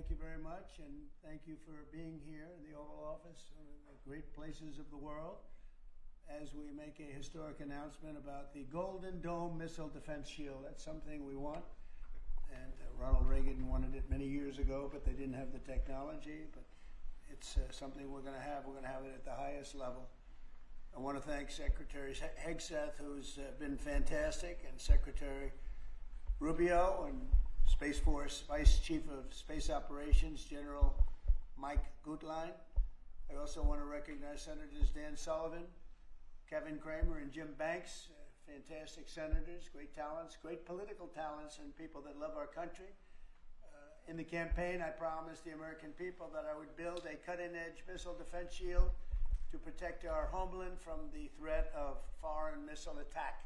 Thank you very much, and thank you for being here in the Oval Office, one of the great places of the world, as we make a historic announcement about the Golden Dome Missile Defense Shield. That's something we want, and Ronald Reagan wanted it many years ago, but they didn't have the technology, but it's something we're going to have. We're going to have it at the highest level. I want to thank Secretary Hegseth, who's been fantastic, and Secretary Rubio, and Space Force Vice Chief of Space Operations, General Mike Gutlein. I also want to recognize Senators Dan Sullivan, Kevin Cramer, and Jim Banks, fantastic senators, great talents, great political talents, and people that love our country. In the campaign, I promised the American people that I would build a cutting-edge missile defense shield to protect our homeland from the threat of foreign missile attack.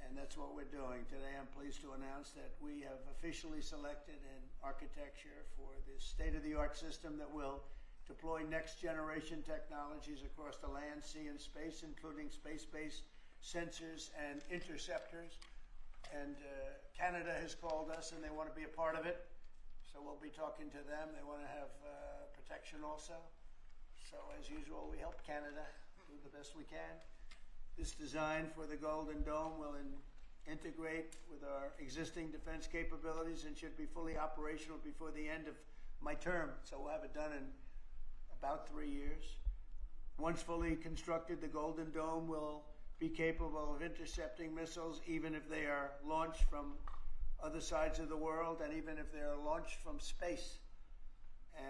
And that's what we're doing. Today I'm pleased to announce that we have officially selected an architecture for this state-of-the-art system that will deploy next-generation technologies across the land, sea, and space, including space-based sensors and interceptors. And Canada has called us, and they want to be a part of it. So we'll be talking to them. They want to have protection also. So as usual, we help Canada do the best we can. This design for the Golden Dome will integrate with our existing defense capabilities and should be fully operational before the end of my term. So we'll have it done in about 3 years. Once fully constructed, the Golden Dome will be capable of intercepting missiles even if they are launched from other sides of the world and even if they are launched from space.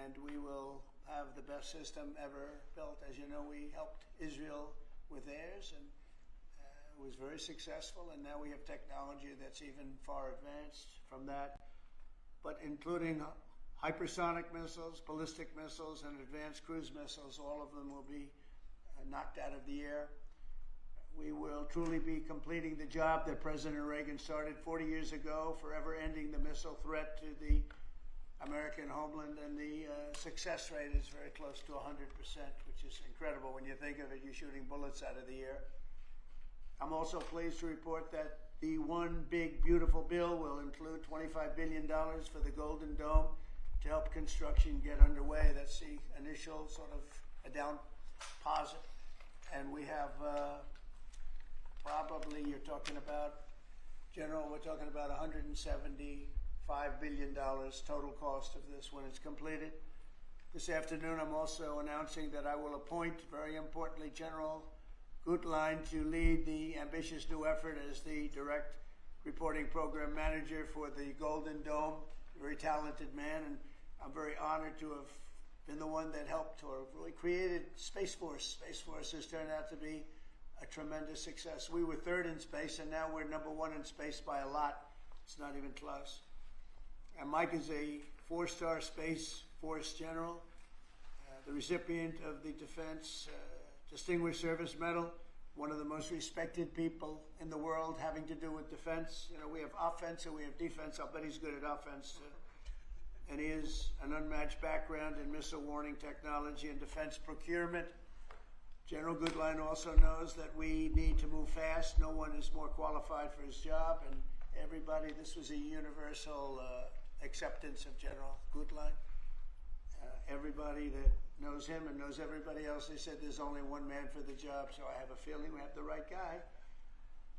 And we will have the best system ever built. As you know, we helped Israel with theirs, and it was very successful, and now we have technology that's even far advanced from that, but including hypersonic missiles, ballistic missiles, and advanced cruise missiles. All of them will be knocked out of the air. We will truly be completing the job that President Reagan started 40 years ago, forever ending the missile threat to the American homeland, and the success rate is very close to 100%, which is incredible when you think of it. You're shooting bullets out of the air. I'm also pleased to report that the One Big Beautiful Bill will include $25 billion for the Golden Dome to help construction get underway. That's the initial sort of a down deposit. And we have probably, you're talking about, General, we're talking about $175 billion total cost of this when it's completed. This afternoon, I'm also announcing that I will appoint, very importantly, General Gutlein to lead the ambitious new effort as the direct reporting program manager for the Golden Dome. A very talented man, and I'm very honored to have been the one that helped or really created Space Force. Space Force has turned out to be a tremendous success. We were third in space, and now we're number one in space by a lot. It's not even close. And Mike is a 4-star Space Force general, the recipient of the Defense Distinguished Service Medal, one of the most respected people in the world having to do with defense. You know, we have offense and we have defense. I'll bet he's good at offense. And he has an unmatched background in missile warning technology and defense procurement. General Gutlein also knows that we need to move fast. No one is more qualified for his job, and everybody, this was a universal acceptance of General Gutlein. Everybody that knows him and knows everybody else, they said there's only one man for the job, so I have a feeling we have the right guy.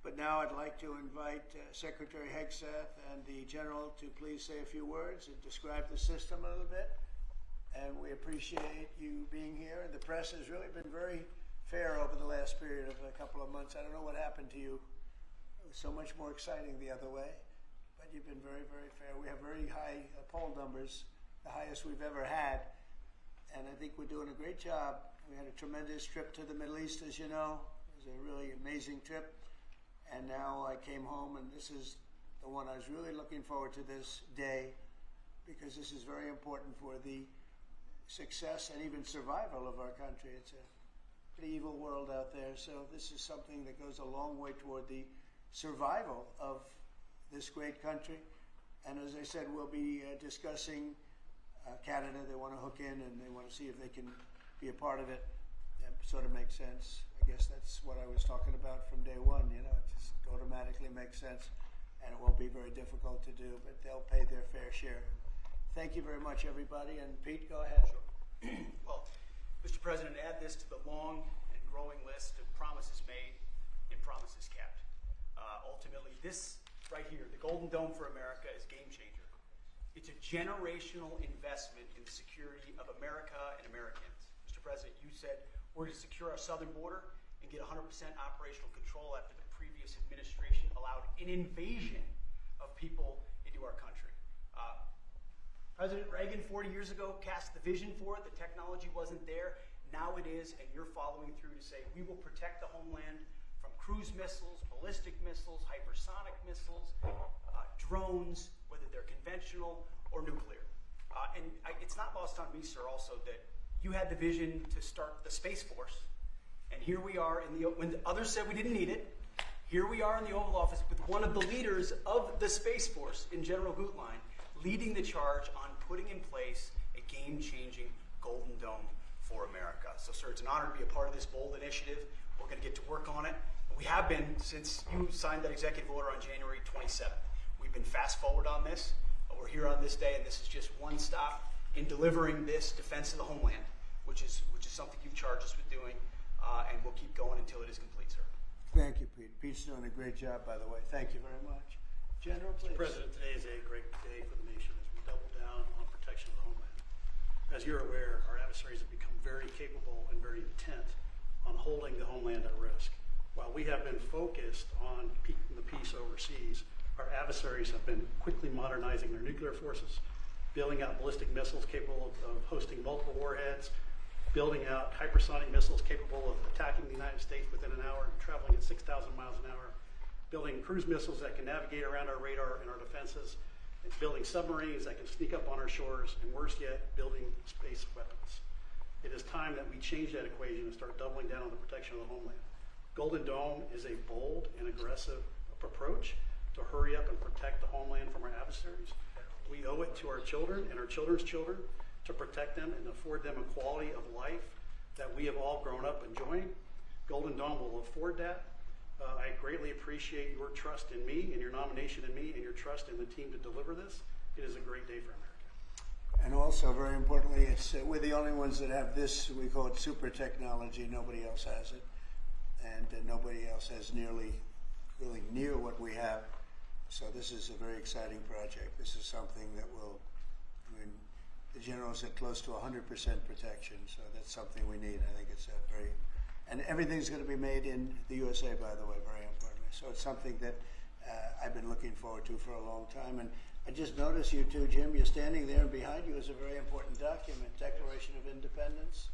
But now I'd like to invite Secretary Hegseth and the General to please say a few words and describe the system a little bit. And we appreciate you being here. And the press has really been very fair over the last period of a couple of months. I don't know what happened to you. It was so much more exciting the other way. But you've been very, very fair. We have very high poll numbers, the highest we've ever had. And I think we're doing a great job. We had a tremendous trip to the Middle East, as you know. It was a really amazing trip. And now I came home, and this is the one I was really looking forward to this day, because this is very important for the success and even survival of our country. It's a pretty evil world out there. So this is something that goes a long way toward the survival of this great country. And as I said, we'll be discussing Canada. They want to hook in, and they want to see if they can be a part of it. That sort of makes sense. I guess that's what I was talking about from day one. You know, it just automatically makes sense, and it won't be very difficult to do, but they'll pay their fair share. Thank you very much, everybody. And Pete, go ahead. Sure. Well, Mr. President, add this to the long and growing list of promises made and promises kept. Ultimately, this right here, the Golden Dome for America, is game changer. It's a generational investment in the security of America and Americans. Mr. President, you said we're going to secure our southern border and get 100% operational control after the previous administration allowed an invasion of people into our country. President Reagan 40 years ago cast the vision for it. The technology wasn't there. Now it is, and you're following through to say we will protect the homeland from cruise missiles, ballistic missiles, hypersonic missiles, drones, whether they're conventional or nuclear. It's not lost on me, sir, also that you had the vision to start the Space Force. And here we are, when others said we didn't need it, here we are in the Oval Office with one of the leaders of the Space Force in General Gutlein, leading the charge on putting in place a game-changing Golden Dome for America. So, sir, it's an honor to be a part of this bold initiative. We're going to get to work on it. We have been since you signed that executive order on January 27th. We've been fast forward on this. We're here on this day, and this is just one stop in delivering this defense of the homeland, which is something you've charged us with doing, and we'll keep going until it is complete, sir. Thank you, Pete. Pete's doing a great job, by the way. Thank you very much. General, please. Mr. President, today is a great day for the nation as we double down on protection of the homeland. As you're aware, our adversaries have become very capable and very intent on holding the homeland at risk. While we have been focused on keeping the peace overseas, our adversaries have been quickly modernizing their nuclear forces, building out ballistic missiles capable of hosting multiple warheads, building out hypersonic missiles capable of attacking the United States within an hour and traveling at 6,000 miles an hour, building cruise missiles that can navigate around our radar and our defenses, and building submarines that can sneak up on our shores, and worse yet, building space weapons. It is time that we change that equation and start doubling down on the protection of the homeland. Golden Dome is a bold and aggressive approach to hurry up and protect the homeland from our adversaries. We owe it to our children and our children's children to protect them and afford them a quality of life that we have all grown up enjoying. Golden Dome will afford that. I greatly appreciate your trust in me and your nomination in me and your trust in the team to deliver this. It is a great day for America. And also, very importantly, we're the only ones that have this, we call it super technology. Nobody else has it. And nobody else has really near what we have. So this is a very exciting project. This is something that will, the general said close to 100% protection. So that's something we need. I think it's a very, and everything's going to be made in the USA, by the way, very importantly. So it's something that I've been looking forward to for a long time. And I just noticed you two, Jim, you're standing there, and behind you is a very important document, Declaration of Independence.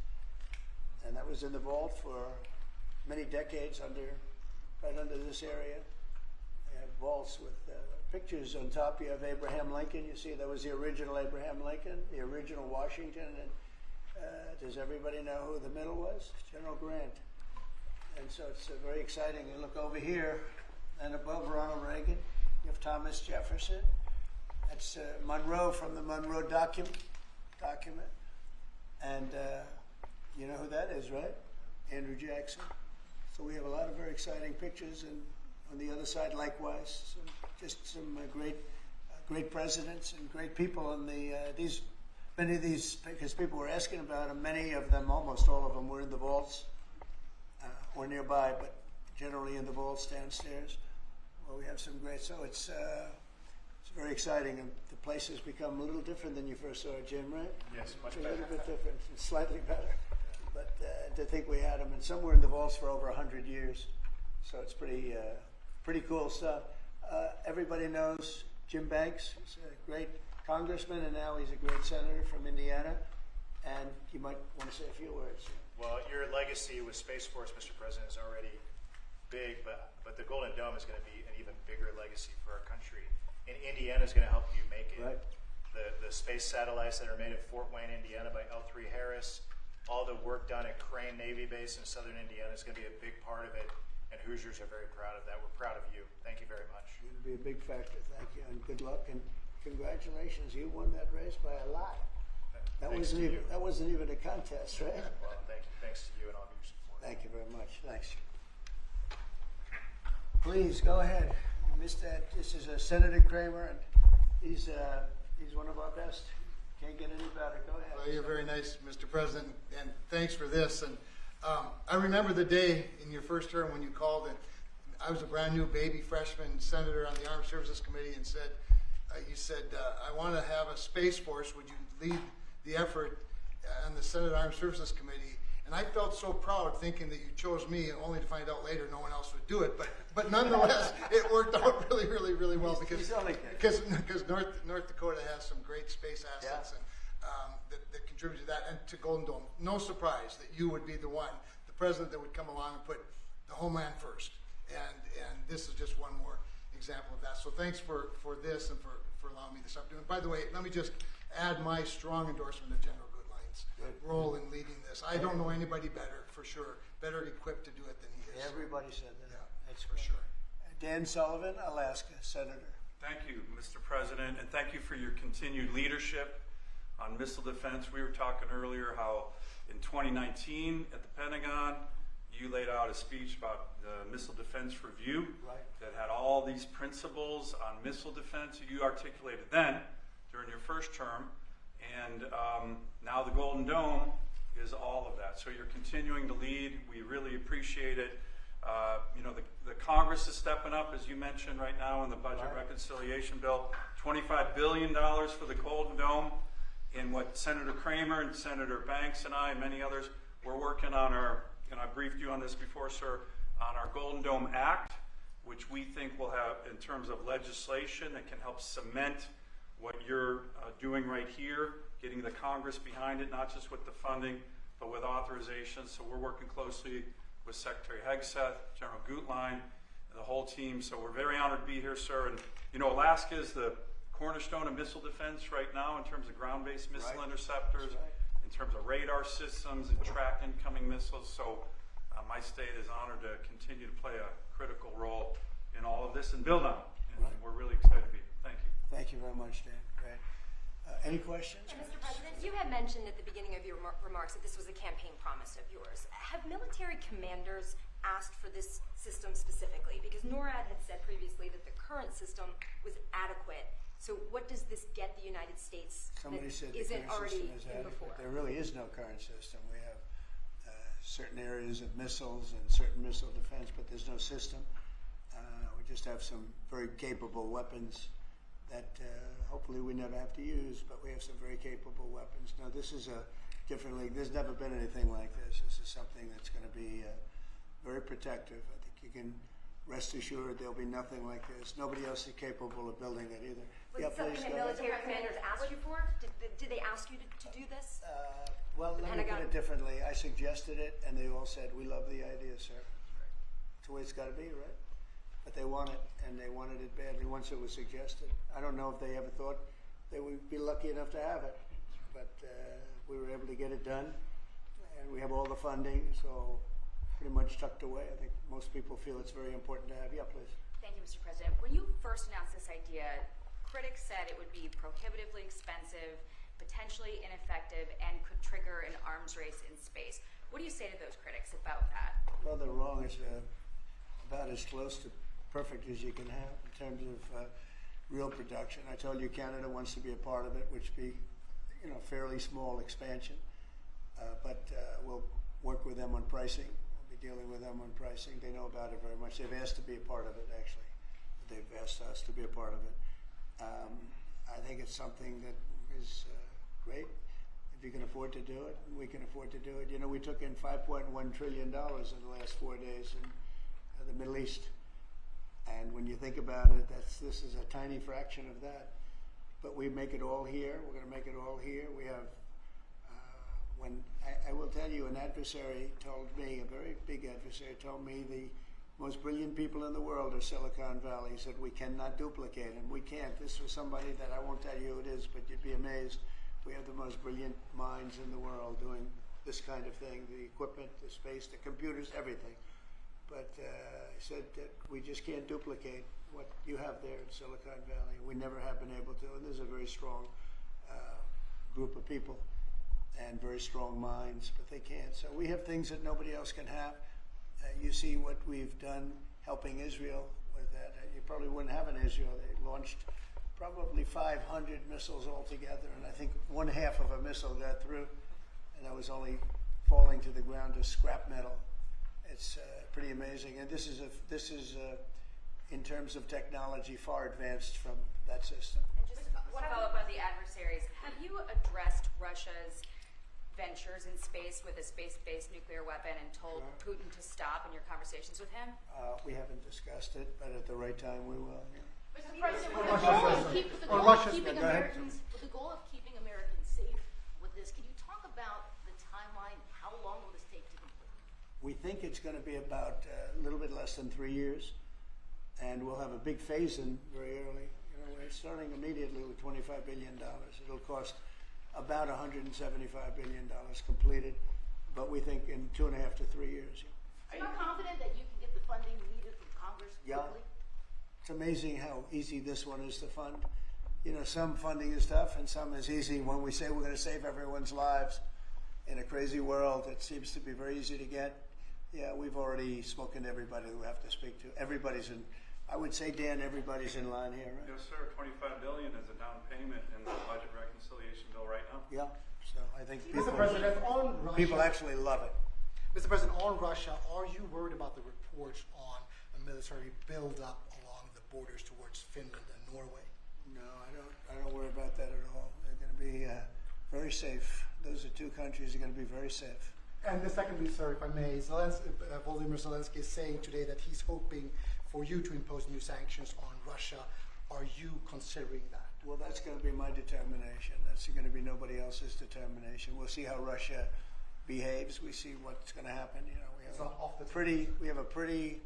And that was in the vault for many decades right under this area. They have vaults with pictures on top. You have Abraham Lincoln. You see that was the original Abraham Lincoln, the original Washington. And does everybody know who the middle was? General Grant. And so it's very exciting. You look over here, and above Ronald Reagan, you have Thomas Jefferson. That's Monroe from the Monroe document. And you know who that is, right? Andrew Jackson. So we have a lot of very exciting pictures, and on the other side, likewise, some great presidents and great people. And many of these, because people were asking about them, many of them, almost all of them, were in the vaults or nearby, but generally in the vaults downstairs. Well, we have some great. So it's very exciting, and the place has become a little different than you first saw it, Jim, right? Yes, much it's better. A little bit different, it's slightly better. But to think we had them, and some were in the vaults for over 100 years. So it's pretty cool stuff. Everybody knows Jim Banks. He's a great congressman, and now he's a great senator from Indiana. And you might want to say a few words. Well, your legacy with Space Force, Mr. President, is already big, but the Golden Dome is going to be an even bigger legacy for our country. And Indiana is going to help you make it. Right. The space satellites that are made at Fort Wayne, Indiana by L3 Harris, all the work done at Crane Navy Base in southern Indiana is going to be a big part of it, and Hoosiers are very proud of that. We're proud of you. Thank you very much. It'll be a big factor. Thank you, and good luck, and congratulations. You won that race by a lot. That wasn't even a contest, right? Well, thank you. Thanks to you and all of your support. Thank you very much. Thanks. Please go ahead. This is Senator Kramer, and he's one of our best Can't get any better. Go ahead. Well, you're very nice, Mr. President, and thanks for this. And I remember the day in your first term when you called, and I was a brand new baby freshman senator on the Armed Services Committee, and you said, I want to have a Space Force. Would you lead the effort on the Senate Armed Services Committee? And I felt so proud thinking that you chose me, only to find out later no one else would do it. But nonetheless, it worked out really, really, really well because North Dakota has some great space assets that contribute to that and to Golden Dome. No surprise that you would be the president that would come along and put the homeland first. And this is just one more example of that. So thanks for this and for allowing me this opportunity. By the way, let me just add my strong endorsement of General Goodline's role in leading this. I don't know anybody better, for sure, better equipped to do it than he is. Everybody said that. Yeah, That's for great. sure. Dan Sullivan, Alaska, Senator. Thank you, Mr. President, and thank you for your continued leadership on missile defense. We were talking earlier how in 2019 at the Pentagon, you laid out a speech about the Missile Defense Review that had all these principles on missile defense. You articulated then during your first term, and now the Golden Dome is all of that. So you're continuing to lead. We really appreciate it. The Congress is stepping up, as you mentioned right now in the budget reconciliation bill, $25 billion for the Golden Dome. And what Senator Kramer and Senator Banks and I and many others, we're working on and I briefed you on this before, sir, on our Golden Dome Act, which we think will have, in terms of legislation that can help cement what you're doing right here, getting the Congress behind it, not just with the funding, but with authorization. So we're working closely with Secretary Hegseth, General Gutlein, and the whole team. So we're very honored to be here, sir. And Alaska is the cornerstone of missile defense right now in terms of ground-based missile interceptors, in terms of radar systems and track incoming missiles. So my state is honored to continue to play a critical role in all of this and build on it. And we're really excited to be here. Thank you. Thank you very much, Dan. Great. Any questions? Mr. President, you had mentioned at the beginning of your remarks that this was a campaign promise of yours. Have military commanders asked for this system specifically? Because NORAD had said previously that the current system was adequate. So what does this get the United States Somebody said the isn't current already system is in adequate. before? There really is no current system. We have certain areas of missiles and certain missile defense, but there's no system. We just have some very capable weapons that hopefully we never have to use, but we have some very capable weapons. Now, this is a different league. There's never been anything like this. This is something that's going to be very protective. I think you can rest assured there'll be nothing like this. Nobody else is capable of building it either. Was it something that military commanders asked you for? Did they ask you to do this? Well, let me put it differently. I suggested it, and they all said, "We love the idea, sir." That's the way it's got to be, right? But they want it, and they wanted it badly once it was suggested. I don't know if they ever thought they would be lucky enough to have it, but we were able to get it done, and we have all the funding, so pretty much tucked away. I think most people feel it's very important to have. Yeah, please. Thank you, Mr. President. When you first announced this idea, critics said it would be prohibitively expensive, potentially ineffective, and could trigger an arms race in space. What do you say to those critics about that? Well, they're wrong. It's about as close to perfect as you can have in terms of real production. I told you Canada wants to be a part of it, which be, fairly small expansion, but we'll work with them on pricing. We'll be dealing with them on pricing. They know about it very much. They've asked to be a part of it, actually. They've asked us to be a part of it. I think it's something that is great. If you can afford to do it, we can afford to do it. We took in $5.1 trillion in the last 4 days in the Middle East. And when you think about it, this is a tiny fraction of that. But we make it all here. We're going to make it all here. We have, I will tell you, an adversary told me, a very big adversary told me the most brilliant people in the world are Silicon Valley. He said, we cannot duplicate them. We can't. This was somebody that I won't tell you who it is, but you'd be amazed. We have the most brilliant minds in the world doing this kind of thing, the equipment, the space, the computers, everything. But he said that we just can't duplicate what you have there in Silicon Valley. We never have been able to, and there's a very strong group of people and very strong minds, but they can't. So we have things that nobody else can have. You see what we've done helping Israel with that. You probably wouldn't have an Israel. They launched probably 500 missiles altogether, and I think one half of a missile got through, and that was only falling to the ground as scrap metal. It's pretty amazing, and this is in terms of technology far advanced from that system. And just one follow-up on the adversaries. Have you addressed Russia's ventures in space with a space-based nuclear weapon and told Putin to stop in your conversations with him? We haven't discussed it, but at the right time we will. Yeah. Mr. President, with the goal of keeping Americans safe with this, can you talk about the timeline? How long will this take to complete? We think it's going to be about a little bit less than 3 years, and we'll have a big phase-in very early. You know, we're starting immediately with $25 billion. It'll cost about $175 billion completed, but we think in 2.5 to 3 years. Are you confident that you can get the funding needed from Congress quickly? It's amazing how easy this one is to fund. You know, some funding is tough and some is easy. When we say we're going to save everyone's lives in a crazy world, it seems to be very easy to get. Yeah, we've already spoken to everybody we have to speak to. Everybody's in, I would say, Dan, everybody's in line here, right? Yes, sir. $25 billion is a down payment in the budget reconciliation bill right now. Yeah, so I think Mr. President, on Russia, people actually love it. Mr. President, on Russia, are you worried about the reports on a military buildup along the borders towards Finland and Norway? No, I don't worry about that at all. They're going to be very safe. Those are two countries that are going to be very safe. And the secondly, sir, if I may, Volodymyr Zelensky is saying today that he's hoping for you to impose new sanctions on Russia. Are you considering that? Well, that's going to be my determination. That's going to be nobody else's determination. We'll see how Russia behaves. We see what's going to happen. You know, we have a pretty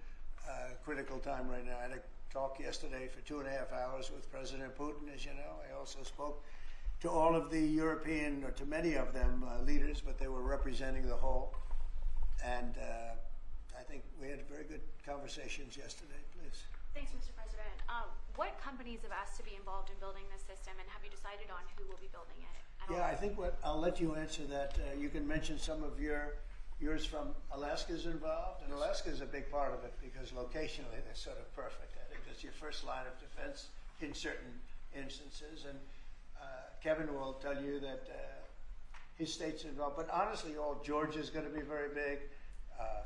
critical time right now. I had a talk yesterday for 2.5 hours with President Putin, as you know. I also spoke to all of the European, or to many of them, leaders, but they were representing the whole. And I think we had very good conversations yesterday. Please. Thanks, Mr. President. What companies have asked to be involved in building this system, and have you decided on who will be building it? Yeah, I think I'll let you answer that. You can mention some of yours from Alaska's involved, and Alaska's a big part of it because locationally they're sort of perfect. I think that's your first line of defense in certain instances. And Kevin will tell you that his state's involved. But honestly, Georgia's going to be very big.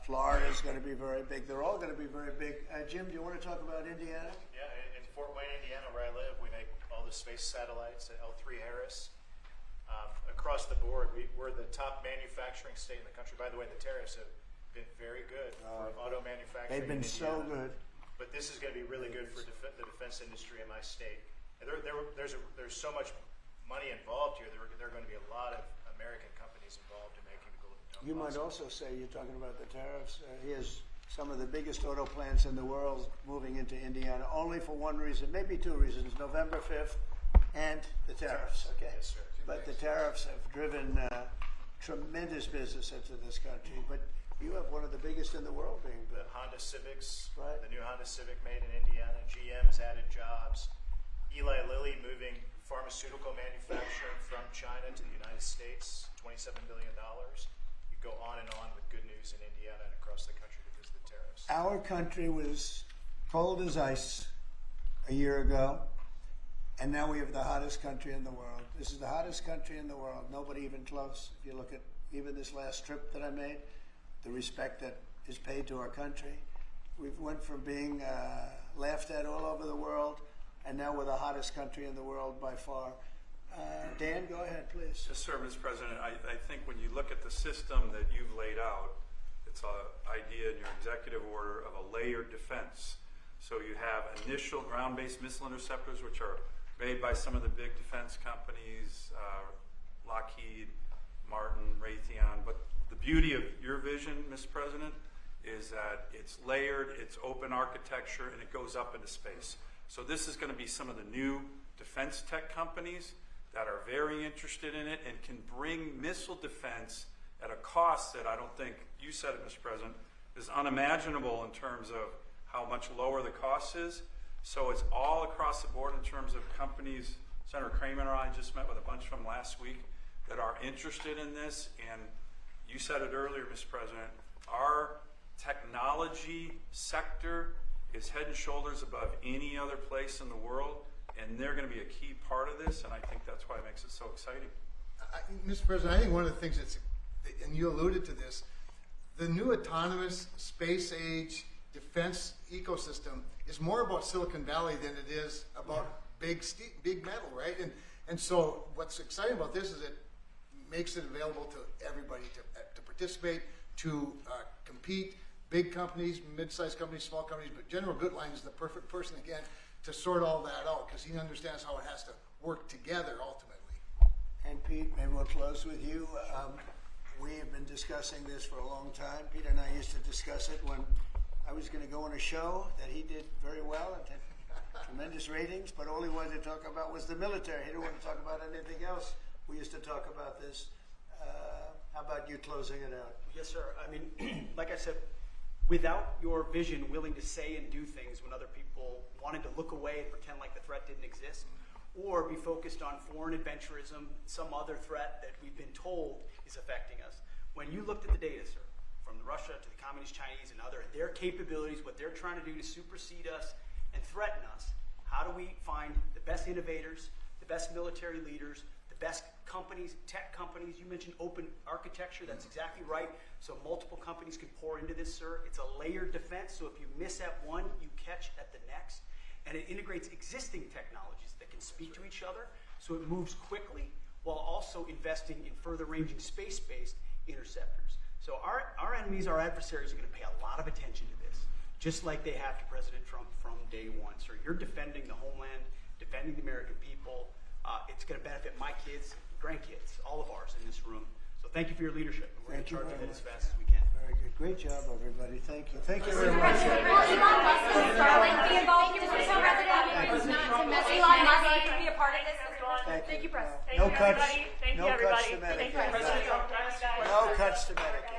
Florida's going to be very big. They're all going to be very big. Jim, do you want to talk about Indiana? Yeah, in Fort Wayne, Indiana, where I live, we make all the space satellites at L3 Harris. Across the board, we're the top manufacturing state in the country. By the way, the tariffs have been very good for auto manufacturing. They've been so good. But this is going to be really good for the defense industry in my state. And there's so much money involved here. There are going to be a lot of American companies involved in making the Golden Dome. You might also say, you're talking about the tariffs, here's some of the biggest auto plants in the world moving into Indiana, only for one reason, maybe two reasons, November 5th and the tariffs, okay? Yes, sir. But the tariffs have driven tremendous business into this country. But you have one of the biggest in the world being built. The Honda Civics, right. The new Honda Civic made in Indiana. GM has added jobs. Eli Lilly moving pharmaceutical manufacturing from China to the United States, $27 billion. You go on and on with good news in Indiana and across the country because of the tariffs. Our country was cold as ice a year ago, and now we have the hottest country in the world. This is the hottest country in the world, nobody even close. If you look at even this last trip that I made, the respect that is paid to our country. We've went from being laughed at all over the world, and now we're the hottest country in the world by far. Dan, go ahead, please. Yes, sir, Mr. President. I think when you look at the system that you've laid out, it's an idea in your executive order of a layered defense. So you have initial ground-based missile interceptors, which are made by some of the big defense companies, Lockheed, Martin, Raytheon. But the beauty of your vision, Mr. President, is that it's layered, it's open architecture, and it goes up into space. So this is going to be some of the new defense tech companies that are very interested in it and can bring missile defense at a cost that I don't think, you said it, Mr. President, is unimaginable in terms of how much lower the cost is. So it's all across the board in terms of companies. Senator Kramer and I just met with a bunch from last week that are interested in this. And you said it earlier, Mr. President, our technology sector is head and shoulders above any other place in the world. and they're going to be a key part of this, and I think that's why it makes it so exciting. Mr. President, I think one of the things that's, and you alluded to this, the new autonomous space age defense ecosystem is more about Silicon Valley than it is about big metal, right? And so what's exciting about this is it makes it available to everybody to participate, to compete. Big companies, mid-sized companies, small companies, but General Gutlein is the perfect person, again, to sort all that out because he understands how it has to work together ultimately. And Pete, maybe we'll close with you. We have been discussing this for a long time. Peter and I used to discuss it when I was going to go on a show that he did very well and had tremendous ratings, but all he wanted to talk about was the military. He didn't want to talk about anything else. We used to talk about this. How about you closing it out? Yes, sir. I mean, like I said, without your vision, willing to say and do things when other people wanted to look away and pretend like the threat didn't exist, or be focused on foreign adventurism, some other threat that we've been told is affecting us. When you looked at the data, sir, from Russia to the Communist Chinese and their capabilities, what they're trying to do to supersede us and threaten us, how do we find the best innovators, the best military leaders, the best companies, tech companies? You mentioned open architecture. That's exactly right. So multiple companies can pour into this, sir. It's a layered defense. So if you miss at one, you catch at the next. And it integrates existing technologies that can speak to each other. So it moves quickly while also investing in further ranging space-based interceptors. So our enemies, our adversaries, are going to pay a lot of attention to this, just like they have to President Trump from day one. So you're defending the homeland, defending the American people. It's going to benefit my kids, grandkids, all of ours in this room. So thank you for your leadership. We're going to charge ahead as fast as we can. Very good. Great job, everybody. Thank you. Thank you very much. Elon Musk is Starlink be involved in this, Mr. President? Elon Musk can be a part of this. Thank you. Press. No cuts to Medicare. No cuts to Medicare.